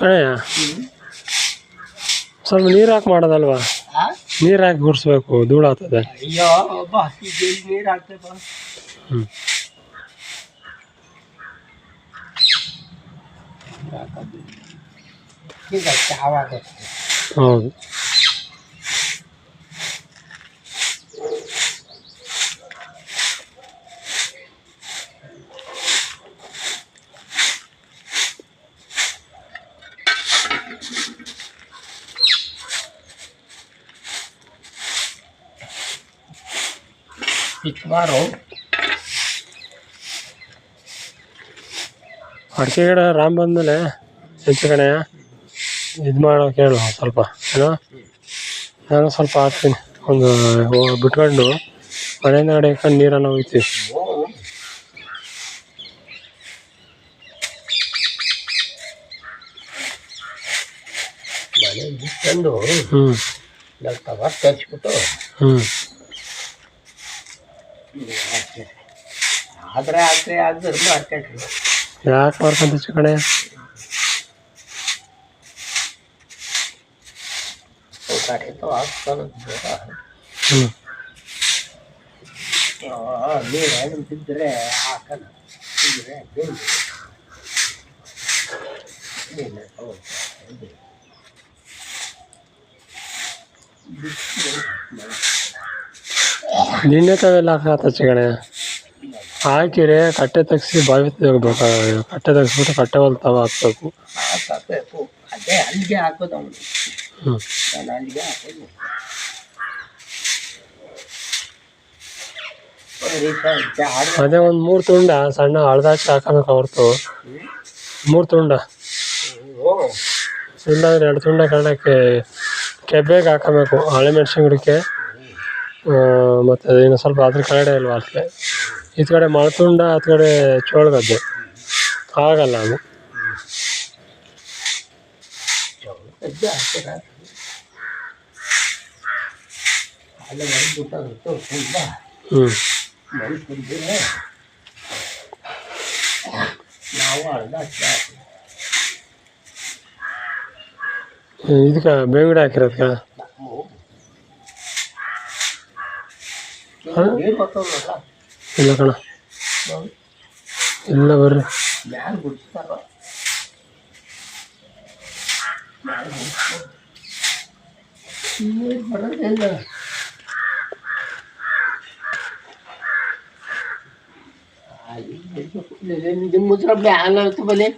ಕಣಯ್ಯ ಸ್ವಲ್ಪ ನೀರು ಹಾಕಿ ಮಾಡೋದಲ್ವಾ? ನೀರು ಹಾಕಿ ಗುಡಿಸ್ಬೇಕು, ಧೂಳು ಆಗ್ತದೆ. ಅಯ್ಯೋ ನೀರು ಹಾಕ್ತೇಪ. ಹ್ಞೂ ಹೌದು. ಅಡಿಕೆ ಗಿಡ ರಾಮ್ ಬಂದಮೇಲೆ ಹೆಚ್ಚು ಕಣೆ ಇದು ಮಾಡೋ ಕೇಳು ಸ್ವಲ್ಪ ಏನೋ. ನಾನು ಸ್ವಲ್ಪ ಹಾಕ್ತೀನಿ, ಒಂದು ಬಿಟ್ಕೊಂಡು ಮನೆಯಿಂದ ಕಡೆ ಇಟ್ಕೊಂಡು ನೀರನ್ನು ಹೋಗ್ತೀವಿ. ಮನೆ ಬಿಟ್ಕೊಂಡು ಕವರ್ ತರಿಸ್ಬಿಟ್ಟು ಆದ್ರೆ ಆದ್ರೆ ಮಾರ್ಕೆಟ್ ಯಾಕೆ ಮಾರ್ಕೊಂತ ಕಣೆ? ನೀರು ತಿಂದರೆ ಹಾಕಲ್ಲ, ತಿಂದರೆ ನಿನ್ನೆ ತಾವೆಲ್ಲ ಹಾಕತ್ತ ಕಣೆ. ಹಾಕಿರೆ ಕಟ್ಟೆ ತೆಗ್ಸಿ ಬಾವಿ ತೆಗಬೇಕು. ಕಟ್ಟೆ ತೆಗ್ಸ್ಬಿಟ್ಟು ಕಟ್ಟೆ ಹೊಲ್ ತವ ಹಾಕ್ಬೇಕು. ಅದೇ ಅಲ್ಲಿಗೆ ಹಾಕೋದು ಅವನು. ನಾನು ಅಲ್ಲಿಗೆ ಹಾಕೋದು. ಅದೇ ಒಂದು 3 ತುಂಡ ಸಣ್ಣ ಹಳ್ದಾಚಿ ಹಾಕಬೇಕು ಹೊರ್ತು. 3 ತುಂಡ ಇಲ್ಲಾಂದ್ರೆ 2 ತುಂಡ ಕನ್ನಡಕ್ಕೆ ಕೆಬ್ಬೆಗೆ ಹಾಕಬೇಕು. ಹಳೆ ಮೆಣಸಿನ ಗಿಡಕ್ಕೆ ಮತ್ತು ಇನ್ನು ಸ್ವಲ್ಪ ಅದ್ರ ಕೆಳಗಡೆ ಇಲ್ವಾ ಅದಕ್ಕೆ. ಈ ಕಡೆ ಮಳತುಂಡ, ಆ ಕಡೆ ಚೋಳಗದ್ದೆ ಆಗಲ್ಲ ಅದು. ಇದಕ್ಕೆ ಬೇವಿನ ಗಿಡ ಹಾಕಿರೋದಕ್ಕೆ ಇಲ್ಲ ಕಣ, ಇಲ್ಲ ಬರ್ರಿ. ಮುದ್ರಬ್ಲೆ ಹಾಲು ಬಲೆ